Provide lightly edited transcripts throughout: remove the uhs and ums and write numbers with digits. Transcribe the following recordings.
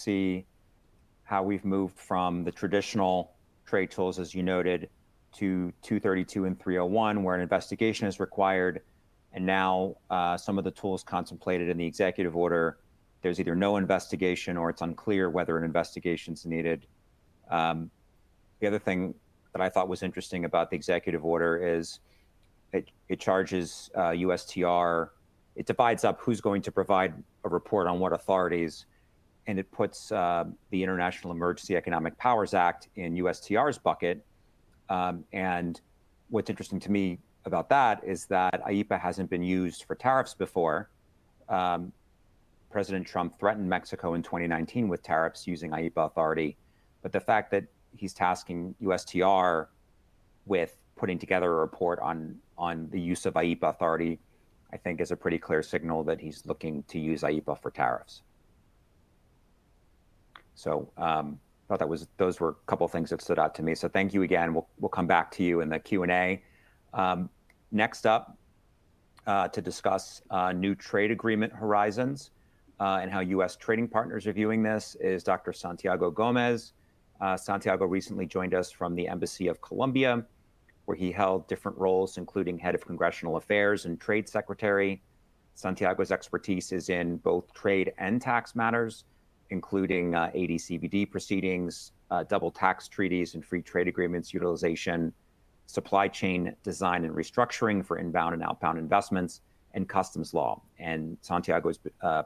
see how we've moved from the traditional trade tools, as you noted, to 232 and 301, where an investigation is required. And now some of the tools contemplated in the executive order, there's either no investigation or it's unclear whether an investigation is needed. The other thing that I thought was interesting about the executive order is it charges USTR, it divides up who's going to provide a report on what authorities, and it puts the International Emergency Economic Powers Act in USTR's bucket. And what's interesting to me about that is that IEEPA hasn't been used for tariffs before. President Trump threatened Mexico in 2019 with tariffs using IEEPA authority. But the fact that he's tasking USTR with putting together a report on the use of IEEPA authority, I think is a pretty clear signal that he's looking to use IEEPA for tariffs. So I thought those were a couple of things that stood out to me. So thank you again. We'll come back to you in the Q&A. Next up, to discuss new trade agreement horizons and how U.S. trading partners are viewing this is Dr. Santiago Gomez. Santiago recently joined us from the Embassy of Colombia, where he held different roles, including head of congressional affairs and trade secretary. Santiago's expertise is in both trade and tax matters, including AD/CVD proceedings, double tax treaties and free trade agreements utilization, supply chain design and restructuring for inbound and outbound investments, and customs law. And Santiago is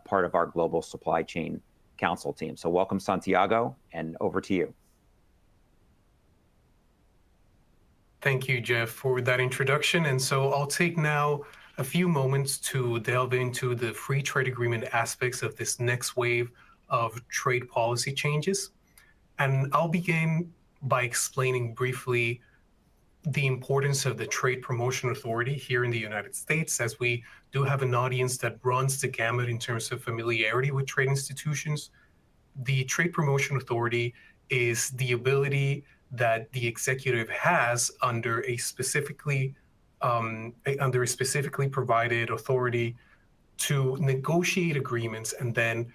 part of our Global Supply Chain Council team. So welcome, Santiago, and over to you. Thank you, Jeff, for that introduction. And so I'll take now a few moments to delve into the free trade agreement aspects of this next wave of trade policy changes. And I'll begin by explaining briefly the importance of the Trade Promotion Authority here in the United States, as we do have an audience that runs the gamut in terms of familiarity with trade institutions. The Trade Promotion Authority is the ability that the executive has under a specifically provided authority to negotiate agreements and then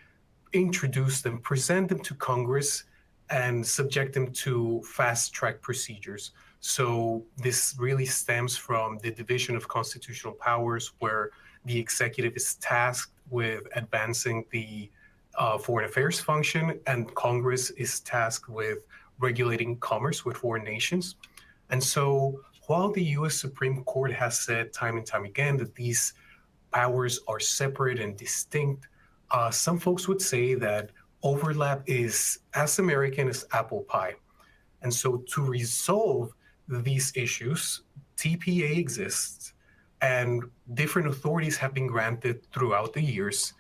introduce them, present them to Congress, and subject them to fast-track procedures. So this really stems from the division of constitutional powers, where the executive is tasked with advancing the foreign affairs function, and Congress is tasked with regulating commerce with foreign nations. And so while the U.S. Supreme Court has said time and time again that these powers are separate and distinct, some folks would say that overlap is as American as apple pie. And so to resolve these issues, TPA exists, and different authorities have been granted throughout the years.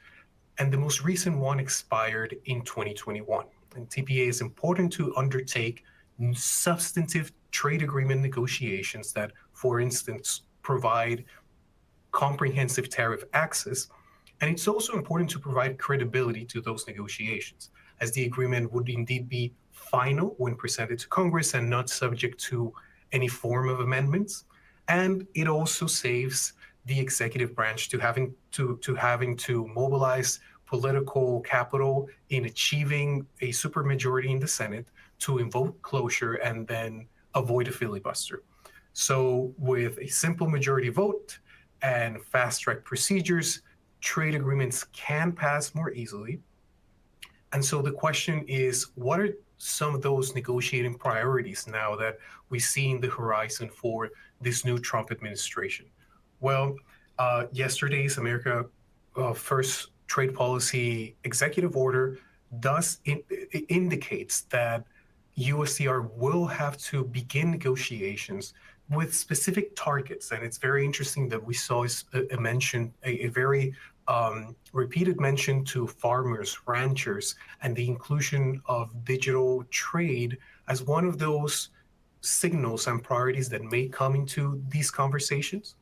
And the most recent one expired in 2021. And TPA is important to undertake substantive trade agreement negotiations that, for instance, provide comprehensive tariff access. And it's also important to provide credibility to those negotiations, as the agreement would indeed be final when presented to Congress and not subject to any form of amendments. And it also saves the executive branch to having to mobilize political capital in achieving a supermajority in the Senate to invoke cloture and then avoid a filibuster. So with a simple majority vote and fast-track procedures, trade agreements can pass more easily. And so the question is, what are some of those negotiating priorities now that we see in the horizon for this new Trump administration? Well, yesterday's America First Trade Policy Executive Order indicates that USTR will have to begin negotiations with specific targets. And it's very interesting that we saw a very repeated mention to farmers, ranchers, and the inclusion of digital trade as one of those signals and priorities that may come into these conversations.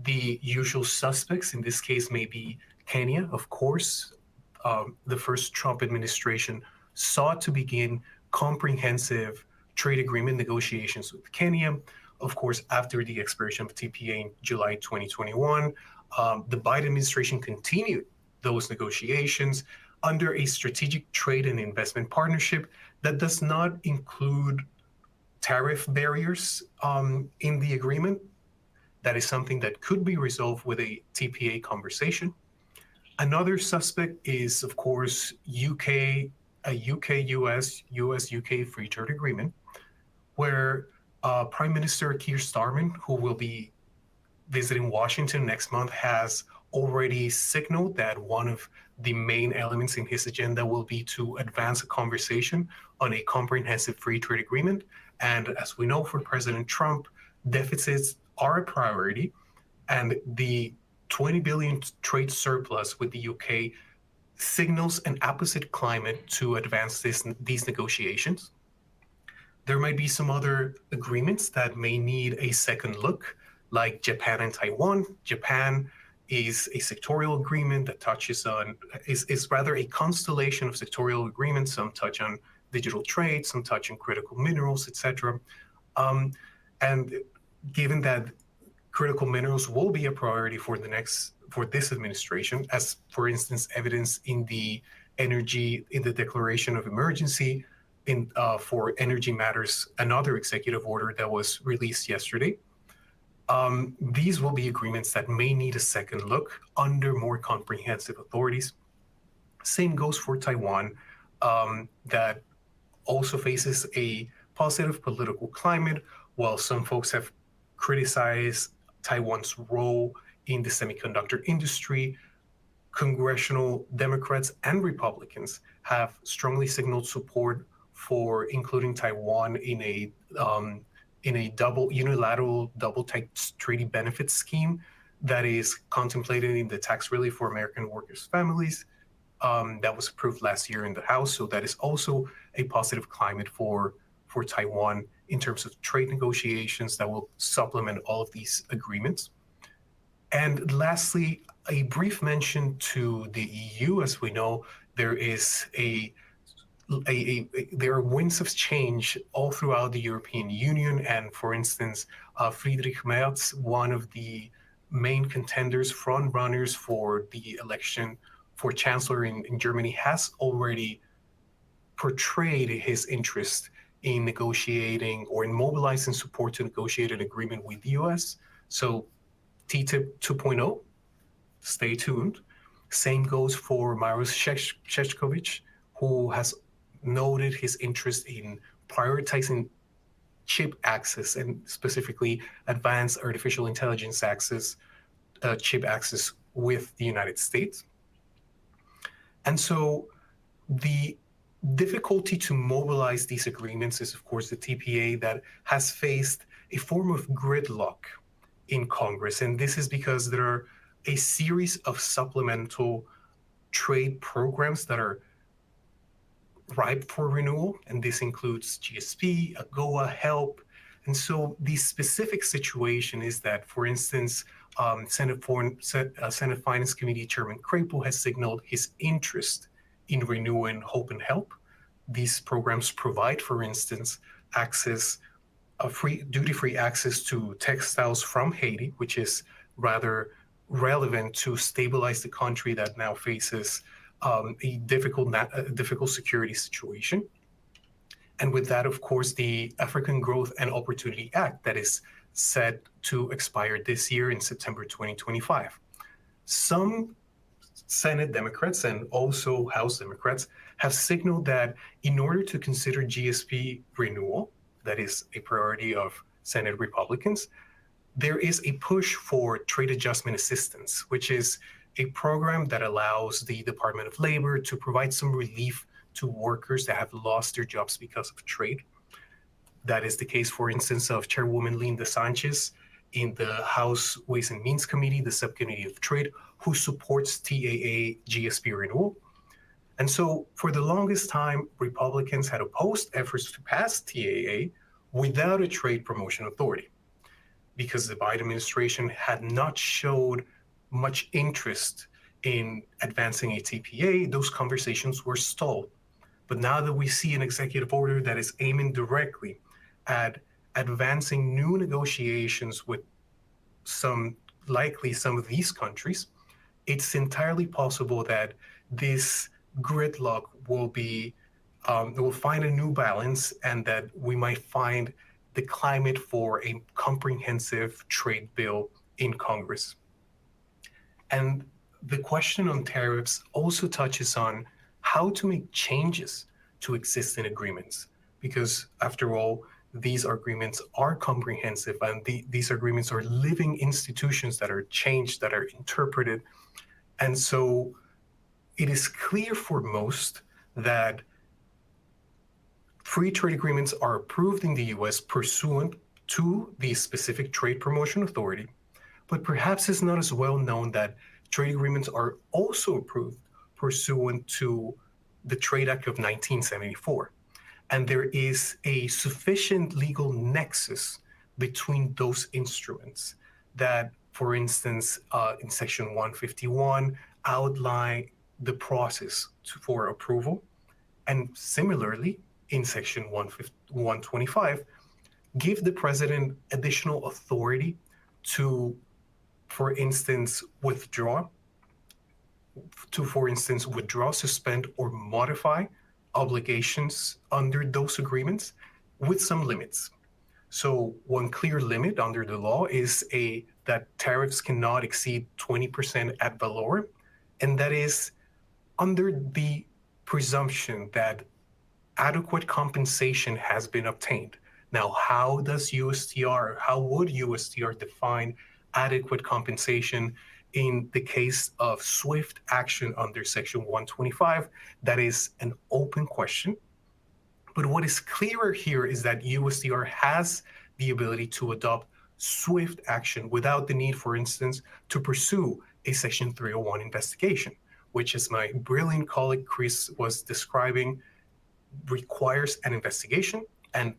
The usual suspects in this case may be Kenya, of course. The first Trump administration sought to begin comprehensive trade agreement negotiations with Kenya. Of course, after the expiration of TPA in July 2021, the Biden administration continued those negotiations. under a strategic trade and investment partnership that does not include tariff barriers in the agreement. That is something that could be resolved with a TPA conversation. Another suspect is, of course, a UK-US, US-UK free trade agreement, where Prime Minister Keir Starmer, who will be visiting Washington next month, has already signaled that one of the main elements in his agenda will be to advance a conversation on a comprehensive free trade agreement. And as we know, for President Trump, deficits are a priority, and the 20 billion trade surplus with the UK signals an opposite climate to advance these negotiations. There might be some other agreements that may need a second look, like Japan and Taiwan. Japan is a sectorial agreement that touches on, is rather a constellation of sectorial agreements. Some touch on digital trade, some touch on critical minerals, etc. And given that critical minerals will be a priority for this administration, as for instance evidenced in the Declaration of Emergency for energy matters, another executive order that was released yesterday. These will be agreements that may need a second look under more comprehensive authorities. Same goes for Taiwan, that also faces a positive political climate, while some folks have criticized Taiwan's role in the semiconductor industry. Congressional Democrats and Republicans have strongly signaled support for including Taiwan in a unilateral double tax treaty benefits scheme that is contemplated in the tax relief for American workers' families that was approved last year in the House. So that is also a positive climate for Taiwan in terms of trade negotiations that will supplement all of these agreements. And lastly, a brief mention to the EU. As we know, there is there are winds of change all throughout the European Union. And for instance, Friedrich Merz, one of the main contenders, front runners for the election for chancellor in Germany, has already portrayed his interest in negotiating or in mobilizing support to negotiate an agreement with the US. So TTIP 2.0, stay tuned. Same goes for Maros Shevchkovich, who has noted his interest in prioritizing chip access and specifically advanced artificial intelligence access, chip access with the United States. And so the difficulty to mobilize these agreements is, of course, the TPA that has faced a form of gridlock in Congress. And this is because there are a series of supplemental trade programs that are ripe for renewal. And this includes GSP, AGOA, HELP. And so the specific situation is that, for instance, Senate Finance Committee Chairman Crapo has signaled his interest in renewing HOPE and HELP. These programs provide, for instance, duty-free access to textiles from Haiti, which is rather relevant to stabilize the country that now faces a difficult security situation. And with that, of course, the African Growth and Opportunity Act that is set to expire this year in September 2025. Some Senate Democrats and also House Democrats have signaled that in order to consider GSP renewal, that is a priority of Senate Republicans, there is a push for trade adjustment assistance, which is a program that allows the Department of Labor to provide some relief to workers that have lost their jobs because of trade. That is the case, for instance, of Chairwoman Linda Sanchez in the House Ways and Means Committee, the Subcommittee of Trade, who supports TAA GSP renewal. And so for the longest time, Republicans had opposed efforts to pass TAA without a trade promotion authority, because the Biden administration had not showed much interest in advancing a TPA. Those conversations were stalled. But now that we see an executive order that is aiming directly at advancing new negotiations with some of these countries, it's entirely possible that this gridlock will find a new balance, and that we might find the climate for a comprehensive trade bill in Congress. And the question on tariffs also touches on how to make changes to existing agreements, because after all, these agreements are comprehensive, and these agreements are living institutions that are changed, that are interpreted. And so it is clear for most that free trade agreements are approved in the US pursuant to the specific Trade Promotion Authority, but perhaps it's not as well known that trade agreements are also approved pursuant to the Trade Act of 1974. And there is a sufficient legal nexus between those instruments that, for instance, in Section 151, outline the process for approval. And similarly, in Section 125, give the president additional authority to, for instance, withdraw, suspend, or modify obligations under those agreements with some limits. So one clear limit under the law is that tariffs cannot exceed 20% ad valorem, and that is under the presumption that adequate compensation has been obtained. Now, how would USTR define adequate compensation in the case of swift action under Section 125? That is an open question. But what is clearer here is that USTR has the ability to adopt swift action without the need, for instance, to pursue a Section 301 investigation, which, as my brilliant colleague Chris was describing, requires an investigation. And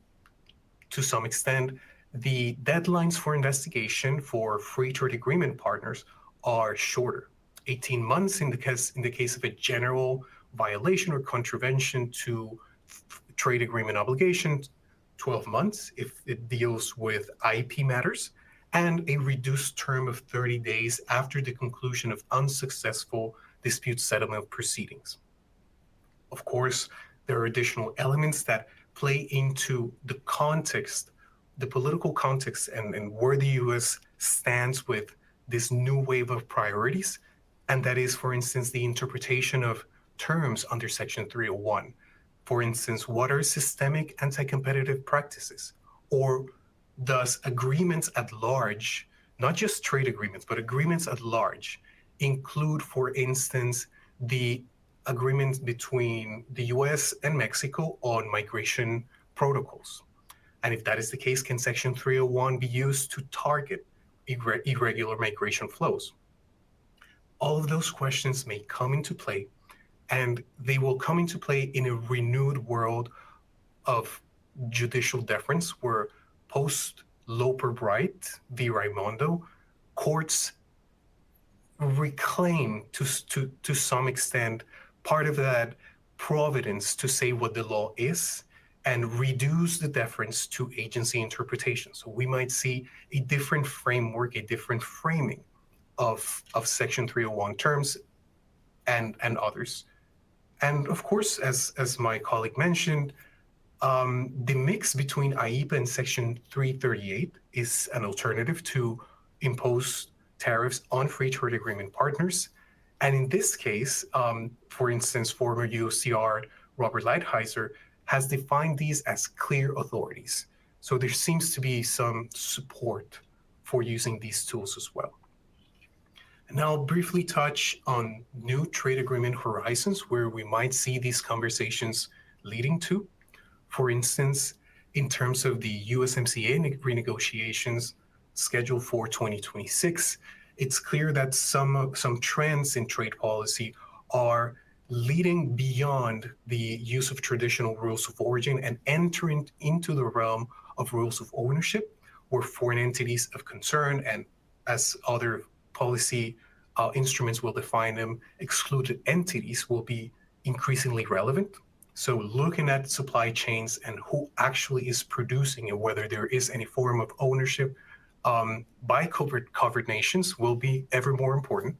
to some extent, the deadlines for investigation for free trade agreement partners are shorter. 18 months in the case of a general violation or contravention to trade agreement obligations, 12 months if it deals with IEEPA matters, and a reduced term of 30 days after the conclusion of unsuccessful dispute settlement proceedings. Of course, there are additional elements that play into the context, the political context, and where the US stands with this new wave of priorities. And that is, for instance, the interpretation of terms under Section 301. For instance, what are systemic anti-competitive practices? Or does agreements at large, not just trade agreements, but agreements at large, include, for instance, the agreement between the US and Mexico on migration protocols? And if that is the case, can Section 301 be used to target irregular migration flows? All of those questions may come into play, and they will come into play in a renewed world of judicial deference, where post-Loper Bright v. Raimondo, courts reclaim to some extent part of that providence to say what the law is and reduce the deference to agency interpretation. So we might see a different framework, a different framing of Section 301 terms and others. And of course, as my colleague mentioned, the mix between IEEPA and Section 338 is an alternative to impose tariffs on free trade agreement partners. And in this case, for instance, former USTR Robert Lighthizer has defined these as clear authorities. So there seems to be some support for using these tools as well. And now I'll briefly touch on new trade agreement horizons where we might see these conversations leading to. For instance, in terms of the USMCA renegotiations scheduled for 2026, it's clear that some trends in trade policy are leading beyond the use of traditional rules of origin and entering into the realm of rules of ownership, where foreign entities of concern, and as other policy instruments will define them, excluded entities will be increasingly relevant. So looking at supply chains and who actually is producing and whether there is any form of ownership by covered nations will be ever more important.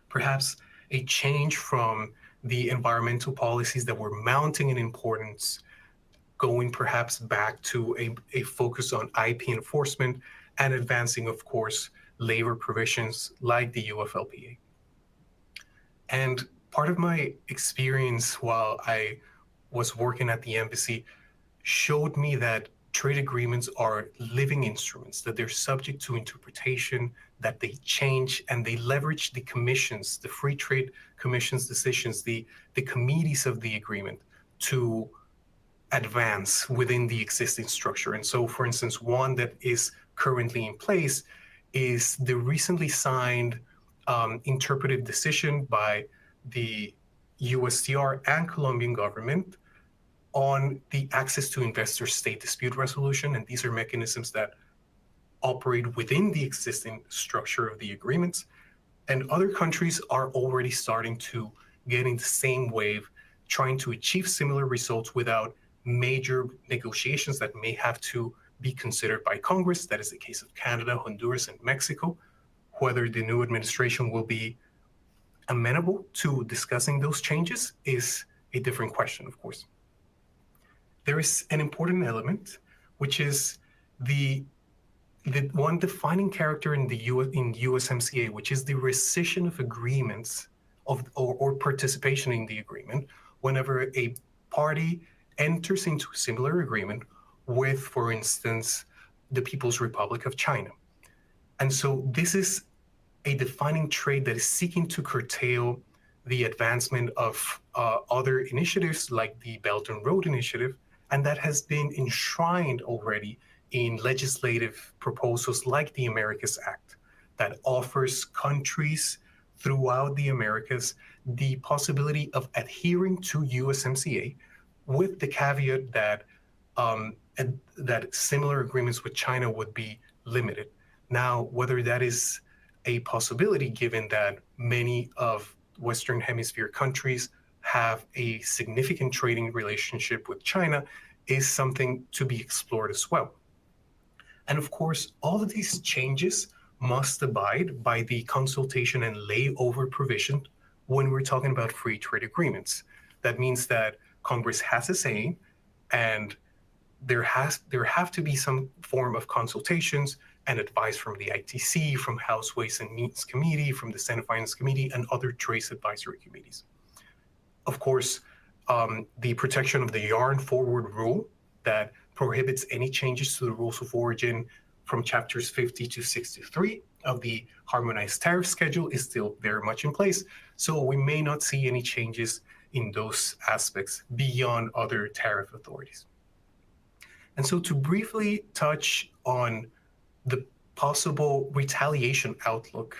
Perhaps a change from the environmental policies that were mounting in importance, going perhaps back to a focus on IP enforcement and advancing, of course, labor provisions like the UFLPA. And part of my experience while I was working at the embassy showed me that trade agreements are living instruments, that they're subject to interpretation, that they change, and they leverage the commissions, the Free Trade Commission's decisions, the committees of the agreement to advance within the existing structure. And so, for instance, one that is currently in place is the recently signed interpretive decision by the USTR and Colombian government on the access to investor state dispute resolution. And these are mechanisms that operate within the existing structure of the agreements. And other countries are already starting to get in the same wave, trying to achieve similar results without major negotiations that may have to be considered by Congress. That is the case of Canada, Honduras, and Mexico. Whether the new administration will be amenable to discussing those changes is a different question, of course. There is an important element, which is the one defining character in the USMCA, which is the rescission of agreements or participation in the agreement whenever a party enters into a similar agreement with, for instance, the People's Republic of China. And so this is a defining trait that is seeking to curtail the advancement of other initiatives like the Belt and Road Initiative, and that has been enshrined already in legislative proposals like the Americas Act that offers countries throughout the Americas the possibility of adhering to USMCA with the caveat that that similar agreements with China would be limited. Now, whether that is a possibility given that many of Western Hemisphere countries have a significant trading relationship with China is something to be explored as well. And of course, all of these changes must abide by the consultation and layover provision when we're talking about free trade agreements. That means that Congress has a say, and there have to be some form of consultations and advice from the ITC, from House Ways and Means Committee, from the Senate Finance Committee, and other trade advisory committees. Of course, the protection of the yarn forward rule that prohibits any changes to the rules of origin from chapters 50 to 63 of the harmonized tariff schedule is still very much in place. So we may not see any changes in those aspects beyond other tariff authorities. And so to briefly touch on the possible retaliation outlook,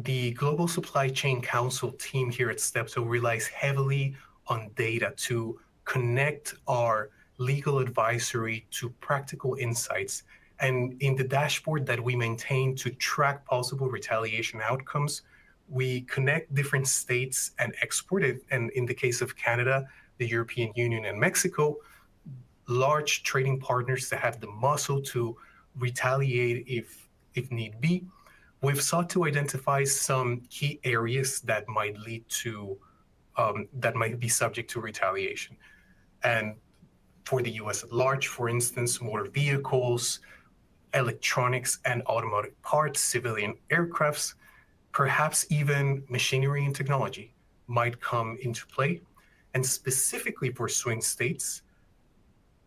the Global Supply Chain Council team here at Steptoe relies heavily on data to connect our legal advisory to practical insights. And in the dashboard that we maintain to track possible retaliation outcomes, we connect different states and export it. And in the case of Canada, the European Union, and Mexico, large trading partners that have the muscle to retaliate if need be. We've sought to identify some key areas that might lead to, that might be subject to retaliation. And for the US at large, for instance, motor vehicles, electronics and automotive parts, civilian aircrafts, perhaps even machinery and technology might come into play. And specifically for swing states,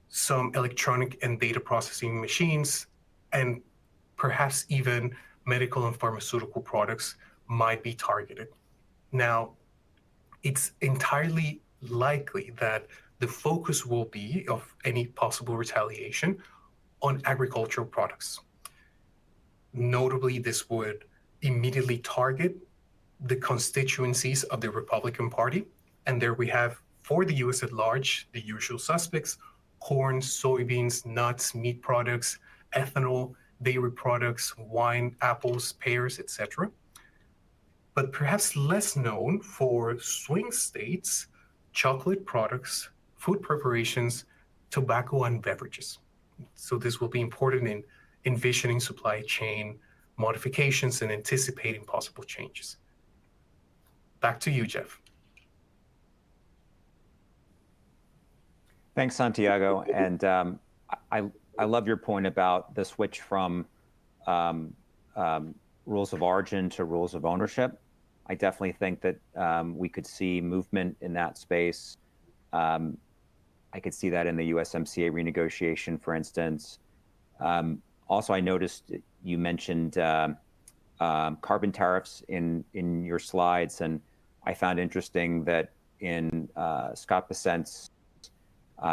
some electronic and data processing machines, and perhaps even medical and pharmaceutical products might be targeted. Now, it's entirely likely that the focus will be of any possible retaliation on agricultural products. Notably, this would immediately target the constituencies of the Republican Party. And there we have, for the US at large, the usual suspects: corn, soybeans, nuts, meat products, ethanol, dairy products, wine, apples, pears, etc. But perhaps less known for swing states, chocolate products, food preparations, tobacco, and beverages. So this will be important in envisioning supply chain modifications and anticipating possible changes. Back to you, Jeff. Thanks, Santiago. And I love your point about the switch from um, rules of origin to rules of ownership. I definitely think that we could see movement in that space. I could see that in the USMCA renegotiation, for instance. Also, I noticed you mentioned carbon tariffs in your slides, and I found interesting that in Scott Bessent's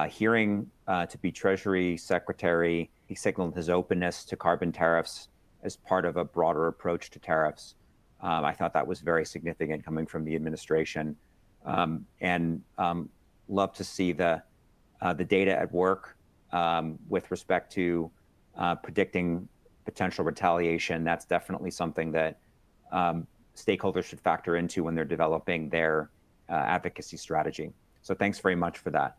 hearing to be Treasury Secretary, he signaled his openness to carbon tariffs as part of a broader approach to tariffs. I thought that was very significant coming from the administration, and love to see the data at work with respect to predicting potential retaliation. That's definitely something that stakeholders should factor into when they're developing their advocacy strategy. So thanks very much for that.